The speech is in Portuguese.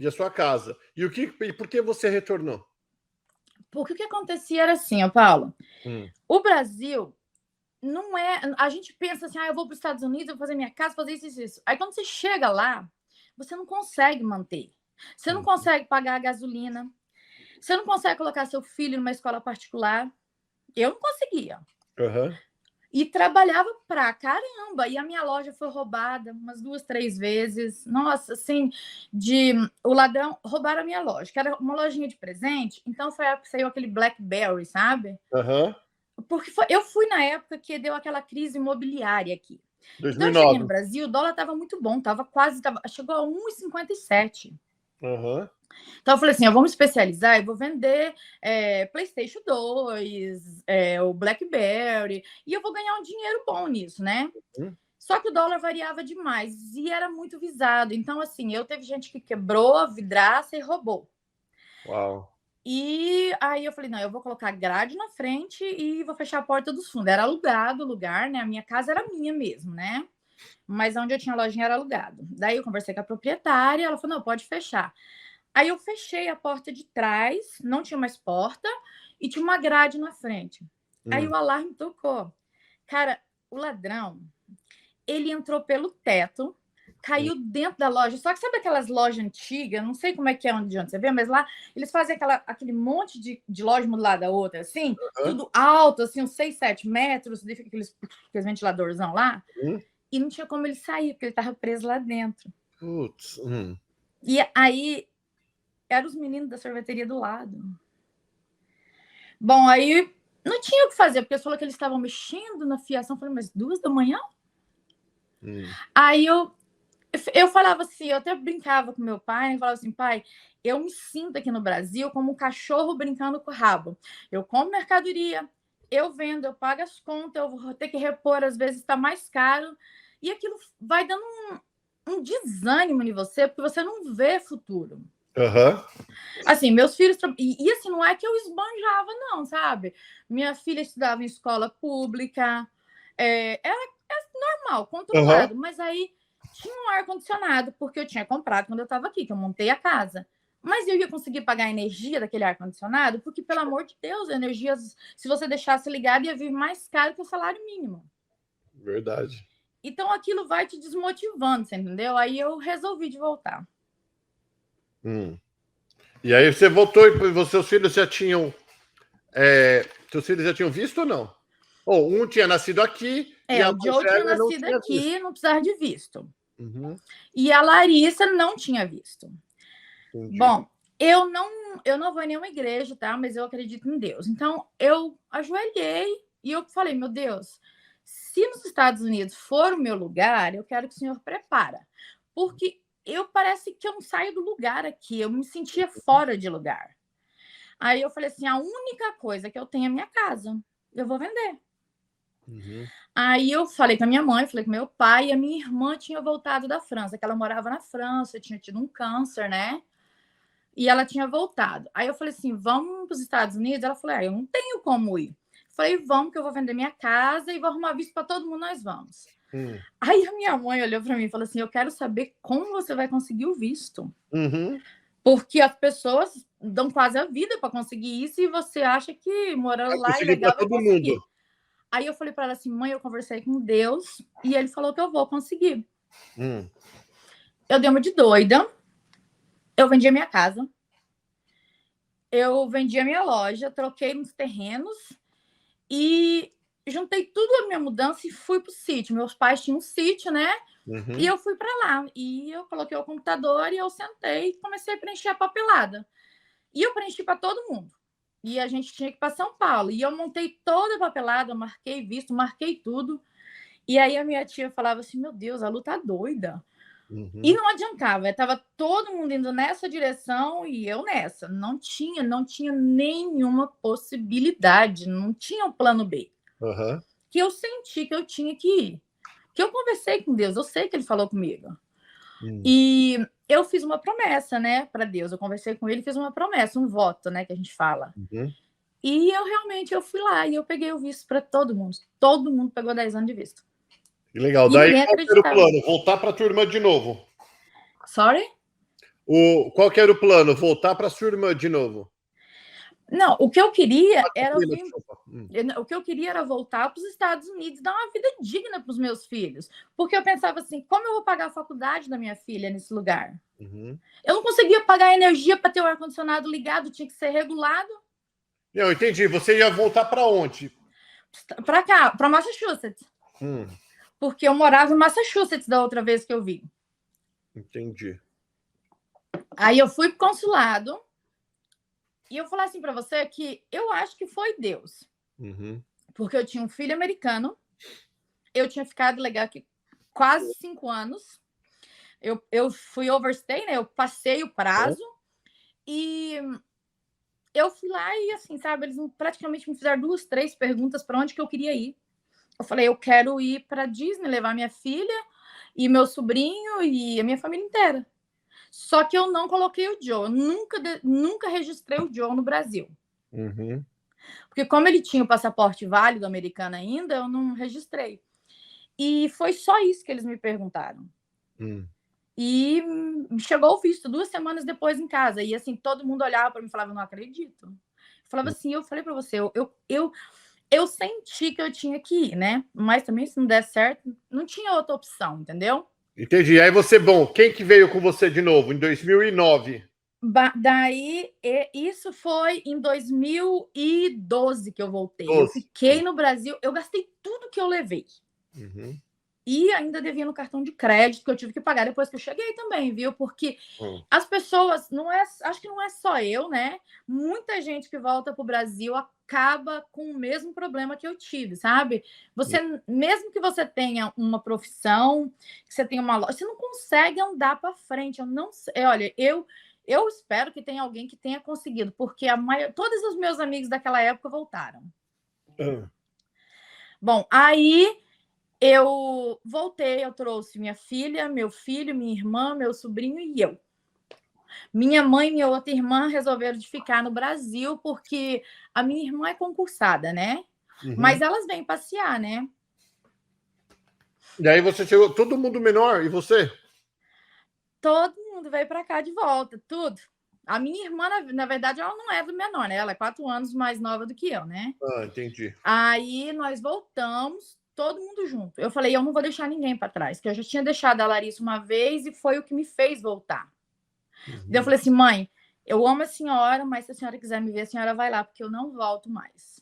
E a sua casa. E por que você retornou? Porque o que acontecia era assim, ó, Paulo. O Brasil não é... A gente pensa assim, eu vou para os Estados Unidos, eu vou fazer minha casa, fazer isso. Aí quando você chega lá, você não consegue manter. Você não consegue pagar a gasolina. Você não consegue colocar seu filho numa escola particular. Eu não conseguia. E trabalhava pra caramba. E a minha loja foi roubada umas 2, 3 vezes. Nossa, assim, o ladrão roubaram a minha loja, que era uma lojinha de presente. Então foi a época que saiu aquele BlackBerry, sabe? Porque eu fui na época que deu aquela crise imobiliária aqui. 2009. Então eu cheguei no Brasil, o dólar tava muito bom, chegou a 1,57. Então eu falei assim, eu vou me especializar e vou vender PlayStation 2, o BlackBerry, e eu vou ganhar um dinheiro bom nisso, né? Só que o dólar variava demais e era muito visado. Então, assim, teve gente que quebrou, vidraça e roubou. Uau. E aí eu falei, não, eu vou colocar grade na frente e vou fechar a porta dos fundos. Era alugado o lugar, né? A minha casa era minha mesmo, né? Mas onde eu tinha a lojinha era alugado. Daí eu conversei com a proprietária, ela falou, não, pode fechar. Aí eu fechei a porta de trás, não tinha mais porta, e tinha uma grade na frente. Aí o alarme tocou. Cara, o ladrão, ele entrou pelo teto, caiu dentro da loja. Só que sabe aquelas lojas antigas? Não sei como é que é onde você vê, mas lá eles fazem aquele monte de loja uma do lado da outra, assim, tudo alto, assim, uns 6, 7 metros, aqueles ventiladorzão lá. E não tinha como ele sair, porque ele estava preso lá dentro. Putz. E aí eram os meninos da sorveteria do lado. Bom, aí não tinha o que fazer, porque eles falaram que eles estavam mexendo na fiação. Eu falei, mas 2 da manhã? Aí eu falava assim, eu até brincava com meu pai, falava assim, pai, eu me sinto aqui no Brasil como um cachorro brincando com o rabo. Eu compro mercadoria, eu vendo, eu pago as contas, eu vou ter que repor, às vezes está mais caro. E aquilo vai dando um desânimo em você, porque você não vê futuro. Assim, meus filhos... E assim, não é que eu esbanjava, não, sabe? Minha filha estudava em escola pública, era normal, controlado, mas aí tinha um ar-condicionado, porque eu tinha comprado quando eu estava aqui, que eu montei a casa. Mas eu ia conseguir pagar a energia daquele ar-condicionado, porque, pelo amor de Deus, a energia, se você deixasse ligado, ia vir mais caro que o salário mínimo. Verdade. Então, aquilo vai te desmotivando, você entendeu? Aí eu resolvi de voltar. E aí você voltou e seus filhos já tinham... seus filhos já tinham visto ou não? Ou um tinha nascido aqui e a o Joe tinha nascido aqui, não precisava de visto. E a Larissa não tinha visto. Entendi. Bom, eu não vou em nenhuma igreja, tá? Mas eu acredito em Deus. Então, eu ajoelhei e eu falei, meu Deus, se nos Estados Unidos for o meu lugar, eu quero que o Senhor prepara. Porque parece que eu não saio do lugar aqui. Eu me sentia fora de lugar. Aí eu falei assim, a única coisa que eu tenho é a minha casa. Eu vou vender. Aí eu falei com a minha mãe, falei com meu pai, e a minha irmã tinha voltado da França, que ela morava na França, tinha tido um câncer, né? E ela tinha voltado. Aí eu falei assim, vamos para os Estados Unidos? Ela falou, eu não tenho como ir. Falei, vamos, que eu vou vender minha casa e vou arrumar visto para todo mundo, nós vamos. Aí a minha mãe olhou para mim e falou assim, eu quero saber como você vai conseguir o visto. Porque as pessoas dão quase a vida para conseguir isso e você acha que morando lá é legal, vai conseguir. Mundo. Aí eu falei para ela assim, mãe, eu conversei com Deus e ele falou que eu vou conseguir. Eu dei uma de doida. Eu vendi a minha casa. Eu vendi a minha loja, troquei nos terrenos e juntei tudo a minha mudança e fui pro sítio. Meus pais tinham um sítio, né? E eu fui para lá. E eu coloquei o computador e eu sentei e comecei a preencher a papelada. E eu preenchi para todo mundo. E a gente tinha que ir para São Paulo. E eu montei toda a papelada, marquei visto, marquei tudo. E aí a minha tia falava assim, meu Deus, a Lu tá doida. E não adiantava, estava todo mundo indo nessa direção e eu nessa. Não tinha nenhuma possibilidade, não tinha um plano B. Que eu senti que eu tinha que ir. Que eu conversei com Deus, eu sei que ele falou comigo. E eu fiz uma promessa, né, para Deus. Eu conversei com ele, fiz uma promessa, um voto, né, que a gente fala. E eu fui lá e eu peguei o visto para todo mundo. Todo mundo pegou 10 anos de visto. Que legal. E daí qual era o plano? Voltar para a turma de novo. Sorry? Qual que era o plano? Voltar para sua irmã de novo? Não, o que eu queria era o que eu queria era voltar para os Estados Unidos, dar uma vida digna para os meus filhos. Porque eu pensava assim, como eu vou pagar a faculdade da minha filha nesse lugar? Eu não conseguia pagar energia para ter o ar-condicionado ligado, tinha que ser regulado. Eu entendi. Você ia voltar para onde? Para cá, para Massachusetts. Porque eu morava em Massachusetts da outra vez que eu vim. Entendi. Aí eu fui pro consulado e eu falei assim para você que eu acho que foi Deus. Porque eu tinha um filho americano, eu tinha ficado legal aqui quase 5 anos. Eu fui overstay, né? Eu passei o prazo e eu fui lá e assim, sabe? Eles praticamente me fizeram 2, 3 perguntas para onde que eu queria ir. Eu falei, eu quero ir para Disney, levar minha filha e meu sobrinho e a minha família inteira. Só que eu não coloquei o Joe. Eu nunca registrei o Joe no Brasil. Porque como ele tinha o passaporte válido americano ainda, eu não registrei. E foi só isso que eles me perguntaram. E chegou o visto 2 semanas depois em casa. E assim, todo mundo olhava para mim e falava, não acredito. Eu falava assim, eu falei para você, eu senti que eu tinha que ir, né? Mas também, se não der certo, não tinha outra opção, entendeu? Entendi. Aí você, quem que veio com você de novo? Em 2009? Daí, isso foi em 2012 que eu voltei. Eu fiquei no Brasil, eu gastei tudo que eu levei. E ainda devia no cartão de crédito, que eu tive que pagar depois que eu cheguei também, viu? Porque as pessoas, acho que não é só eu, né? Muita gente que volta para o Brasil acaba com o mesmo problema que eu tive, sabe? Mesmo que você tenha uma profissão, que você tenha uma loja, você não consegue andar para frente. Eu não sei. Olha, eu espero que tenha alguém que tenha conseguido, porque todos os meus amigos daquela época voltaram. Bom, aí eu voltei, eu trouxe minha filha, meu filho, minha irmã, meu sobrinho e eu. Minha mãe e minha outra irmã resolveram de ficar no Brasil, porque a minha irmã é concursada, né? Mas elas vêm passear, né? E aí você chegou, todo mundo menor, e você? Todo mundo veio para cá de volta, tudo. A minha irmã, na verdade, ela não é do menor, né? Ela é 4 anos mais nova do que eu, né? Entendi. Aí nós voltamos, todo mundo junto. Eu falei, eu não vou deixar ninguém para trás, que eu já tinha deixado a Larissa uma vez e foi o que me fez voltar. Daí eu falei assim, mãe, eu amo a senhora, mas se a senhora quiser me ver, a senhora vai lá, porque eu não volto mais.